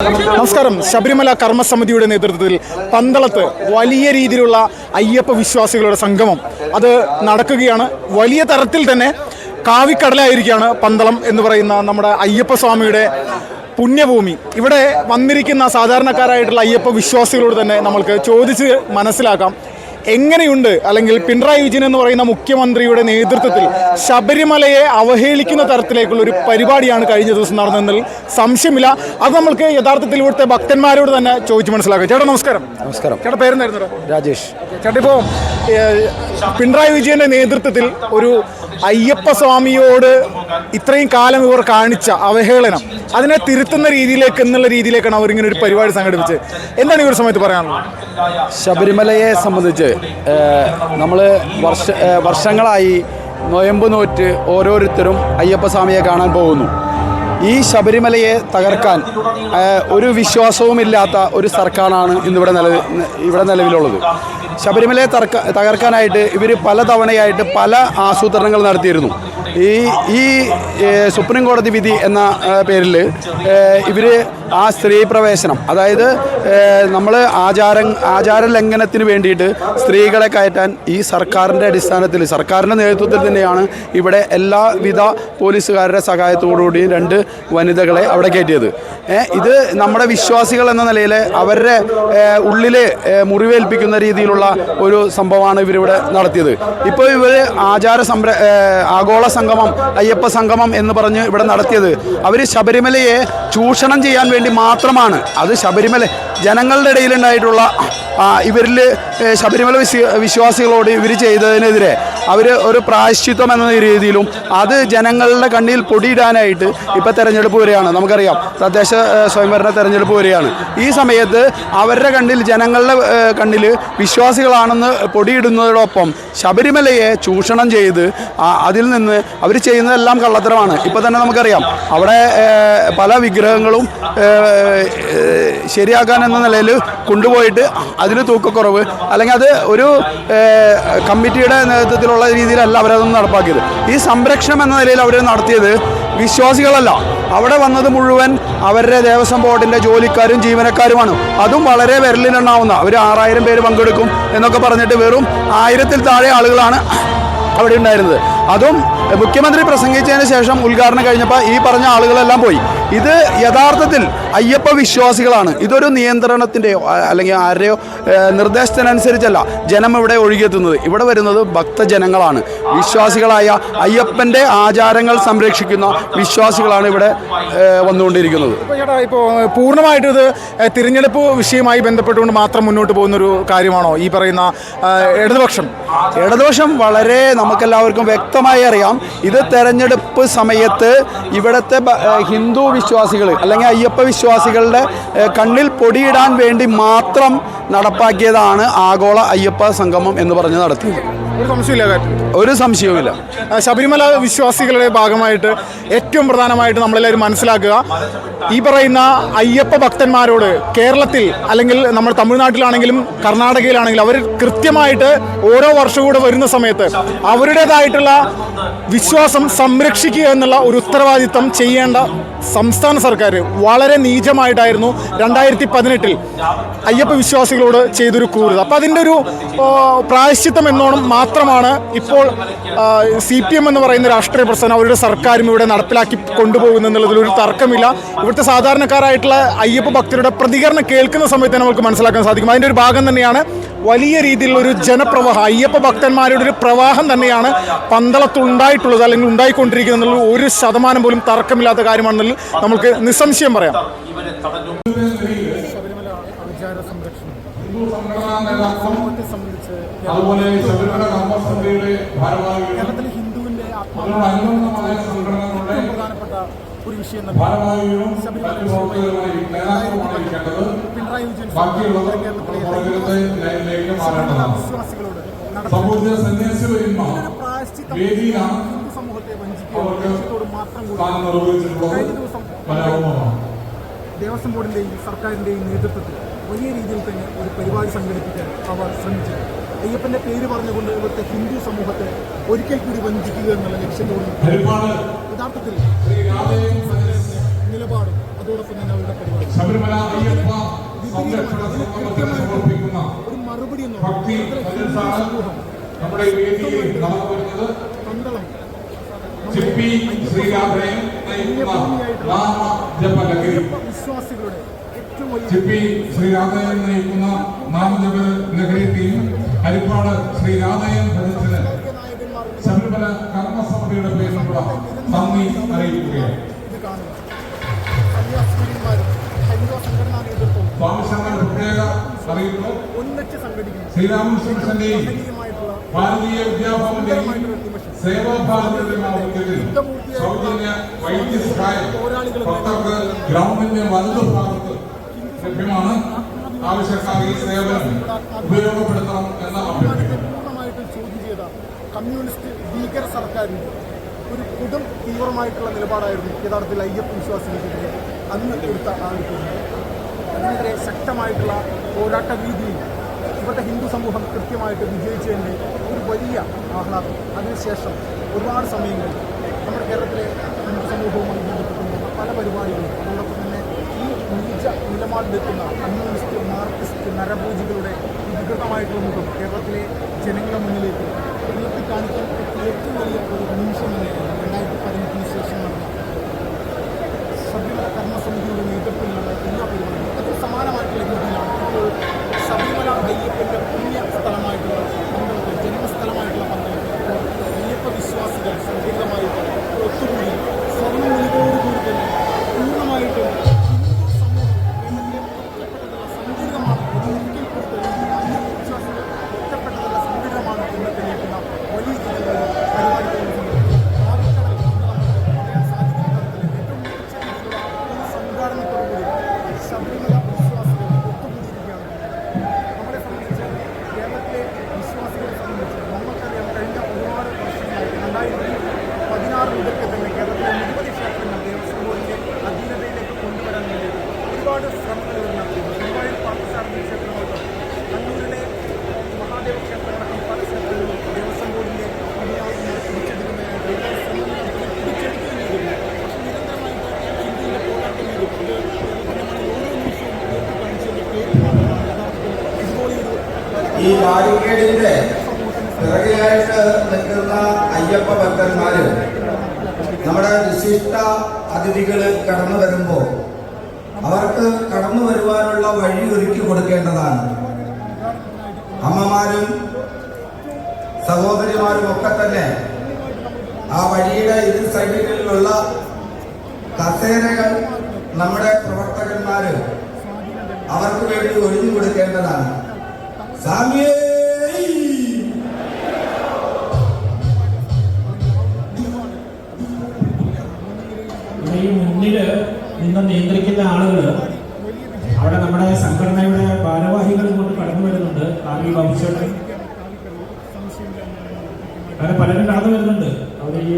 നമസ്കാരം. ശബരിമല കർമ്മസമിതിയുടെ നേതൃത്വത്തിൽ പന്തളത്ത് വലിയ രീതിയിലുള്ള അയ്യപ്പ വിശ്വാസികളുടെ സംഗമം അത് നടക്കുകയാണ്. വലിയ തരത്തിൽ തന്നെ കാവിക്കടലായിരിക്കുകയാണ് പന്തളം എന്ന് പറയുന്ന നമ്മുടെ അയ്യപ്പ സ്വാമിയുടെ പുണ്യഭൂമി. ഇവിടെ വന്നിരിക്കുന്ന സാധാരണക്കാരായിട്ടുള്ള അയ്യപ്പ വിശ്വാസികളോട് തന്നെ നമ്മൾക്ക് ചോദിച്ച് മനസ്സിലാക്കാം എങ്ങനെയുണ്ട്, അല്ലെങ്കിൽ പിണറായി വിജയൻ എന്ന് പറയുന്ന മുഖ്യമന്ത്രിയുടെ നേതൃത്വത്തിൽ ശബരിമലയെ അവഹേളിക്കുന്ന തരത്തിലേക്കുള്ള ഒരു പരിപാടിയാണ് കഴിഞ്ഞ ദിവസം നടന്നതെന്നതിൽ സംശയമില്ല. അത് നമ്മൾക്ക് യഥാർത്ഥത്തിൽ ഇവിടുത്തെ ഭക്തന്മാരോട് തന്നെ ചോദിച്ച് മനസ്സിലാക്കാം. ചേട്ടാ നമസ്കാരം. നമസ്കാരം. ചേട്ടാ പേരെന്നായിരുന്നു? രാജേഷ്. ചേട്ടാ, ഇപ്പോൾ പിണറായി വിജയന്റെ നേതൃത്വത്തിൽ ഒരു അയ്യപ്പ സ്വാമിയോട് ഇത്രയും കാലം ഇവർ കാണിച്ച അവഹേളനം അതിനെ തിരുത്തുന്ന രീതിയിലേക്ക് എന്നുള്ള രീതിയിലേക്കാണ് അവരിങ്ങനെ ഒരു പരിപാടി സംഘടിപ്പിച്ചത്. എന്താണ് ഈ ഒരു സമയത്ത് പറയാനുള്ളത്? ശബരിമലയെ സംബന്ധിച്ച് നമ്മൾ വർഷങ്ങളായി നൊയമ്പ് നോറ്റ് ഓരോരുത്തരും അയ്യപ്പസ്വാമിയെ കാണാൻ പോകുന്നു. ഈ ശബരിമലയെ തകർക്കാൻ ഒരു വിശ്വാസവുമില്ലാത്ത ഒരു സർക്കാരാണ് ഇന്നിവിടെ നിലവിലുള്ളത്. ശബരിമലയെ തകർക്കാനായിട്ട് ഇവർ പലതവണയായിട്ട് പല ആസൂത്രണങ്ങൾ നടത്തിയിരുന്നു. ഈ സുപ്രീം കോടതി വിധി എന്ന പേരിൽ ഇവർ ആ സ്ത്രീ പ്രവേശനം, അതായത് നമ്മൾ ആചാര ലംഘനത്തിന് വേണ്ടിയിട്ട് സ്ത്രീകളെ കയറ്റാൻ ഈ സർക്കാരിൻ്റെ അടിസ്ഥാനത്തിൽ, സർക്കാരിൻ്റെ നേതൃത്വത്തിൽ തന്നെയാണ് ഇവിടെ എല്ലാവിധ പോലീസുകാരുടെ സഹായത്തോടുകൂടി 2 വനിതകളെ അവിടെ കയറ്റിയത്. ഇത് നമ്മുടെ വിശ്വാസികൾ എന്ന നിലയിൽ അവരുടെ ഉള്ളിൽ മുറിവേൽപ്പിക്കുന്ന രീതിയിലുള്ള ഒരു സംഭവമാണ് ഇവരിവിടെ നടത്തിയത്. ഇപ്പോൾ ഇവർ ആഗോള സംഗമം, അയ്യപ്പ സംഗമം എന്ന് പറഞ്ഞ് ഇവിടെ നടത്തിയത് അവർ ശബരിമലയെ ചൂഷണം ചെയ്യാൻ വേണ്ടി മാത്രമാണ്. അത് ശബരിമല ജനങ്ങളുടെ ഇടയിലുണ്ടായിട്ടുള്ള ഇവരിൽ ശബരിമല വിശ്വാസികളോട് ഇവർ ചെയ്തതിനെതിരെ അവർ ഒരു പ്രായശ്ചിത്വം എന്ന രീതിയിലും അത് ജനങ്ങളുടെ കണ്ണിൽ പൊടിയിടാനായിട്ട് ഇപ്പോൾ തെരഞ്ഞെടുപ്പ് വരികയാണ്. നമുക്കറിയാം, തദ്ദേശ സ്വയംഭരണ തെരഞ്ഞെടുപ്പ് വരികയാണ്. ഈ സമയത്ത് അവരുടെ കണ്ണിൽ, ജനങ്ങളുടെ കണ്ണിൽ വിശ്വാസികളാണെന്ന് പൊടിയിടുന്നതോടൊപ്പം ശബരിമലയെ ചൂഷണം ചെയ്ത് അതിൽ നിന്ന് അവർ ചെയ്യുന്നതെല്ലാം കള്ളത്തരമാണ്. ഇപ്പോൾ തന്നെ നമുക്കറിയാം, അവിടെ പല വിഗ്രഹങ്ങളും ശരിയാക്കാൻ എന്ന നിലയിൽ കൊണ്ടുപോയിട്ട് അതിന് തൂക്കക്കുറവ്, അല്ലെങ്കിൽ അത് ഒരു കമ്മിറ്റിയുടെ നേതൃത്വത്തിലുള്ള രീതിയിലല്ല അവരതൊന്നും നടപ്പാക്കിയത്. ഈ സംരക്ഷണം എന്ന നിലയിൽ അവർ നടത്തിയത് വിശ്വാസികളല്ല. അവിടെ വന്നത് മുഴുവൻ അവരുടെ ദേവസ്വം ബോർഡിൻ്റെ ജോലിക്കാരും ജീവനക്കാരുമാണ്. അതും വളരെ വിരലിലെണ്ണാവുന്ന, അവർ 6000 പേര് പങ്കെടുക്കും എന്നൊക്കെ പറഞ്ഞിട്ട് വെറും 1000-ൽ താഴെ ആളുകളാണ് അവിടെ ഉണ്ടായിരുന്നത്. അതും മുഖ്യമന്ത്രി പ്രസംഗിച്ചതിന് ശേഷം ഉദ്ഘാടനം കഴിഞ്ഞപ്പോൾ ഈ പറഞ്ഞ ആളുകളെല്ലാം പോയി. ഇത് യഥാർത്ഥത്തിൽ അയ്യപ്പ വിശ്വാസികളാണ്. ഇതൊരു നിയന്ത്രണത്തിൻ്റെയോ അല്ലെങ്കിൽ ആരുടെയോ നിർദ്ദേശത്തിനനുസരിച്ചല്ല ജനം ഇവിടെ ഒഴുകിയെത്തുന്നത്. ഇവിടെ വരുന്നത് ഭക്തജനങ്ങളാണ്. വിശ്വാസികളായ അയ്യപ്പൻ്റെ ആചാരങ്ങൾ സംരക്ഷിക്കുന്ന വിശ്വാസികളാണ് ഇവിടെ വന്നുകൊണ്ടിരിക്കുന്നത്. ഇപ്പോൾ പൂർണ്ണമായിട്ടും ഇത് തിരഞ്ഞെടുപ്പ് വിഷയമായി ബന്ധപ്പെട്ടുകൊണ്ട് മാത്രം മുന്നോട്ട് പോകുന്നൊരു കാര്യമാണോ ഈ പറയുന്ന ഇടതുപക്ഷം? വളരെ നമുക്കെല്ലാവർക്കും വ്യക്തമായി അറിയാം, ഇത് തെരഞ്ഞെടുപ്പ് സമയത്ത് ഇവിടുത്തെ ഹിന്ദു വിശ്വാസികൾ അല്ലെങ്കിൽ അയ്യപ്പ വിശ്വാസികളുടെ കണ്ണിൽ പൊടിയിടാൻ വേണ്ടി മാത്രം നടപ്പാക്കിയതാണ് ആഗോള അയ്യപ്പ സംഗമം എന്ന് പറഞ്ഞ് നടത്തിയത്. ഒരു സംശയവുമില്ല. ശബരിമല വിശ്വാസികളുടെ ഭാഗമായിട്ട് ഏറ്റവും പ്രധാനമായിട്ട് നമ്മളെല്ലാവരും മനസ്സിലാക്കുക, ഈ പറയുന്ന അയ്യപ്പ ഭക്തന്മാരോട് കേരളത്തിൽ അല്ലെങ്കിൽ നമ്മൾ തമിഴ്നാട്ടിലാണെങ്കിലും കർണാടകയിലാണെങ്കിലും അവർ കൃത്യമായിട്ട് ഓരോ വർഷവും കൂടെ വരുന്ന സമയത്ത് അവരുടേതായിട്ടുള്ള വിശ്വാസം സംരക്ഷിക്കുക എന്നുള്ള ഒരു ഉത്തരവാദിത്തം ചെയ്യേണ്ട സംസ്ഥാന സർക്കാർ വളരെ നീചമായിട്ടായിരുന്നു 2018 അയ്യപ്പ വിശ്വാസികളോട് ചെയ്തൊരു ക്രൂരത. അപ്പം അതിൻ്റെ ഒരു പ്രായശ്ചിത്തം എന്നോണം മാത്രമാണ് ഇപ്പോൾ CPM എന്ന് പറയുന്ന രാഷ്ട്രീയ പ്രസ്ഥാനം അവരുടെ സർക്കാരും ഇവിടെ നടപ്പിലാക്കി കൊണ്ടുപോകുന്നതിലൊരു തർക്കമില്ല. ഇവിടുത്തെ സാധാരണക്കാരായിട്ടുള്ള അയ്യപ്പ ഭക്തരുടെ പ്രതികരണം കേൾക്കുന്ന സമയത്ത് നമുക്ക് മനസ്സിലാക്കാൻ സാധിക്കും. അതിൻ്റെ ഒരു ഭാഗം തന്നെയാണ് വലിയ രീതിയിലുള്ള ഒരു ജനപ്രവാഹം, അയ്യപ്പ ഭക്തന്മാരുടെ ഒരു പ്രവാഹം തന്നെയാണ് പന്തളത്തുണ്ടായിട്ടുള്ളത്, അല്ലെങ്കിൽ ഉണ്ടായിക്കൊണ്ടിരിക്കുന്നത്. 1% പോലും തർക്കമില്ലാത്ത കാര്യമാണെന്നതിൽ നമുക്ക് നിസ്സംശയം പറയാം. അതുപോലെ ശബരിമല കർമ്മസമിതിയുടെ ഭാരവാഹികളും പ്രധാനപ്പെട്ട ഒരു വിഷയം ഭാരവാഹികളും നേതാക്കളുമായിരിക്കേണ്ടത് ബാക്കിയുള്ളത് ലൈനിലേക്ക് മാറേണ്ടതാണ്. സമൂഹത്തിലെ സന്യാസിവര്യന്മാർ വേദിയിലാണ് അവർക്ക് സ്ഥാനം നിർവഹിച്ചിട്ടുള്ളത്. ദേവസ്വം ബോർഡിൻ്റെയും സർക്കാരിൻ്റെയും നേതൃത്വത്തിൽ വലിയ രീതിയിൽ തന്നെ ഒരു പരിപാടി സംഘടിപ്പിക്കാൻ അവർ ശ്രമിച്ചു. അയ്യപ്പൻ്റെ പേര് പറഞ്ഞുകൊണ്ട് ഇവിടുത്തെ ഹിന്ദു സമൂഹത്തെ ഒരിക്കൽ കൂടി വഞ്ചിക്കുക എന്നുള്ള ലക്ഷ്യത്തോടും യഥാർത്ഥത്തിൽ നിലപാടും അതോടൊപ്പം തന്നെ അവരുടെ പരിപാടി ശബരിമല അയ്യപ്പ സംരക്ഷണ സമൂഹത്തിന് സമർപ്പിക്കുന്ന ഒരു മറുപടി എന്ന് ഭക്തി സന്ദേശമാണ് നമ്മുടെ വേദിയിൽ നടന്നു വരുന്നത്. പന്തളം ചിപ്പി ശ്രീരാധയും നയിക്കുന്ന നാമജപലഹരി വിശ്വാസികളുടെ ഏറ്റവും വലിയ ചിപ്പി ശ്രീരാധയൻ നയിക്കുന്ന നാമജപ ലഹരി ടീം ഹരിപ്പാട് ശ്രീരാധയൻ ഭജത്തിന് ശബരിമല കർമ്മസമിതിയുടെ പേരിലുള്ള നന്ദി അറിയിക്കുകയാണ്. ഇത് കാണുക സന്യാസിമാരും ഹൈന്ദവ സംഘടനാ നേതൃത്വവും സ്വാമിശങ്കർ പ്രത്യേക അറിയിപ്പ് ഒന്നിച്ച് സംഘടിക്കുന്നു. ശ്രീരാമകൃഷ്ണ മിഷന്റെയും ഭാരതീയ വിദ്യാഭവന്റെയും സേവാഭാരതിയുടെയും ആഭിമുഖ്യത്തിൽ സൗജന്യ വൈദ്യസഹായം ഭക്തർക്ക് ഗ്രൗണ്ടിന്റെ വലതുഭാഗത്ത് ലഭ്യമാണ്. ആവശ്യക്കാർ ഈ സേവനം ഉപയോഗപ്പെടുത്തണം എന്ന അഭ്യർത്ഥന. പൂർണ്ണമായിട്ടും ചോദ്യം ചെയ്ത കമ്മ്യൂണിസ്റ്റ് ഭീകര സർക്കാരിൻ്റെ ഒരു കൊടും തീവ്രമായിട്ടുള്ള നിലപാടായിരുന്നു യഥാർത്ഥത്തിൽ അയ്യപ്പ വിശ്വാസികൾക്കെതിരെ അന്ന് എടുത്ത ആ ഒരു തീരുമാനം. അതിനെതിരെ ശക്തമായിട്ടുള്ള പോരാട്ട രീതിയിൽ ഇവിടുത്തെ ഹിന്ദു സമൂഹം കൃത്യമായിട്ട് വിജയിച്ചതിൻ്റെ ഒരു വലിയ ആഹ്ലാദം. അതിനുശേഷം ഒരുപാട് സമയങ്ങളിൽ നമ്മുടെ കേരളത്തിലെ ഹിന്ദു സമൂഹവുമായി ബന്ധപ്പെട്ടുള്ള പല പരിപാടികളും അതോടൊപ്പം തന്നെ ഈ നീച നിലപാടിലെത്തുന്ന കമ്മ്യൂണിസ്റ്റ് മാർക്സിസ്റ്റ് നരഭോജികളുടെ വികൃതമായിട്ടുള്ള മുഖം കേരളത്തിലെ ജനങ്ങളുടെ മുന്നിലേക്ക് ഉയർത്തി കാണിക്കാൻ പറ്റിയ ഏറ്റവും വലിയ ഒരു നിമിഷം തന്നെയാണ് 2018 ശേഷം നടന്ന ശബരിമല കർമ്മസമിതിയുടെ നേതൃത്വത്തിൽ നടന്ന എല്ലാ പരിപാടികളും. അതിന് സമാനമായിട്ടുള്ള രീതിയിലാണ് ഇപ്പോൾ ശബരിമല അയ്യപ്പൻ്റെ പുണ്യ സ്ഥലമായിട്ടുള്ള പന്തളത്തിൽ ജന്മസ്ഥലമായിട്ടുള്ള പന്തളത്തിൽ ഇപ്പോൾ അയ്യപ്പ വിശ്വാസികൾ സംഘടിതമായിട്ട് ഒത്തുകൂടി സ്വർണ്ണം വിളിയോടുകൂടി തന്നെ പൂർണ്ണമായിട്ടും ഹിന്ദു സമൂഹം കേരളത്തിലെ ഒറ്റപ്പെട്ടതുള്ള സംഘടിതമാണ് എന്ന് ഒരിക്കൽ കൂടി തെളിയിക്കുന്ന അയ്യപ്പ വിശ്വാസികൾ ഒറ്റപ്പെട്ടതുള്ള സംഘടിതമാണ് എന്ന് തെളിയിക്കുന്ന വലിയ രീതിയിലുള്ള പരിപാടികൾ ഭാവിക്കടൽ എന്ന് നമുക്ക് പറയാൻ സാധിക്കുന്ന തരത്തിൽ ഏറ്റവും മികച്ച രീതിയിലുള്ള ഈ സംഘാടനത്തോടുകൂടി ശബരിമല വിശ്വാസികൾ ഒത്തുകൂടിയിരിക്കുകയാണ്. നമ്മളെ സംബന്ധിച്ച് കേരളത്തിലെ വിശ്വാസികളെ സംബന്ധിച്ച് നമുക്കറിയാം കഴിഞ്ഞ ഒരുപാട് വർഷങ്ങളായി 2016 മുതൽക്ക് തന്നെ കേരളത്തിലെ നിരവധി ക്ഷേത്രങ്ങൾ ദേവസ്വം ബോർഡിൻ്റെ അധീനതയിലേക്ക് കൊണ്ടുവരാൻ വേണ്ടി ഒരുപാട് ശ്രമങ്ങൾ നടത്തിയിരുന്നു. ഗുരുവായൂർ പാർത്ഥസാരഥി ക്ഷേത്രങ്ങൾക്കും കണ്ണൂരിലെ മഹാദേവ ക്ഷേത്രങ്ങളടക്കം പല ക്ഷേത്രങ്ങളും ദേവസ്വം ബോർഡിൻ്റെ അധികാരങ്ങൾ പിടിച്ചെടുക്കുന്നതിനായിട്ട് ഒരുപാട് ശ്രമങ്ങൾ നടത്തി പിടിച്ചെടുക്കുകയും ചെയ്തിരുന്നു. പക്ഷേ നിരന്തരമായിട്ട് ഇന്ത്യയിലെ പോരാട്ടം നേരിട്ടത് കേരളത്തിൻ്റെ ഓരോ നിമിഷവും ഉയർത്തി കാണിച്ചതിൻ്റെ പേരിൽ മാത്രമാണ് യഥാർത്ഥത്തിൽ ഇതുപോലെയൊരു ഈ ബാരിക്കേഡിന്റെ പിറകിലായിട്ട് നിൽക്കുന്ന അയ്യപ്പ ഭക്തന്മാര് നമ്മുടെ വിശിഷ്ട അതിഥികൾ കടന്നു വരുമ്പോൾ അവർക്ക് കടന്നു വരുവാനുള്ള വഴി ഒരുക്കി കൊടുക്കേണ്ടതാണ്. അമ്മമാരും സഹോദരിമാരും ഒക്കെ തന്നെ ആ വഴിയുടെ ഇരു സൈഡുകളിലുള്ള കസേരകൾ നമ്മുടെ പ്രവർത്തകന്മാര് അവർക്ക് വേണ്ടി ഒഴിഞ്ഞു കൊടുക്കേണ്ടതാണ്. സാമിയേ ഈ മുന്നിൽ നിന്ന് നിയന്ത്രിക്കുന്ന ആളുകൾ അവിടെ നമ്മുടെ സംഘടനയുടെ ഭാരവാഹികൾ കൊണ്ട് കടന്നു വരുന്നുണ്ട്. ആർമി ഭവിഷ്യത്തിൽ അങ്ങനെ പലരും കടന്നു വരുന്നുണ്ട്. അവിടെ ഈ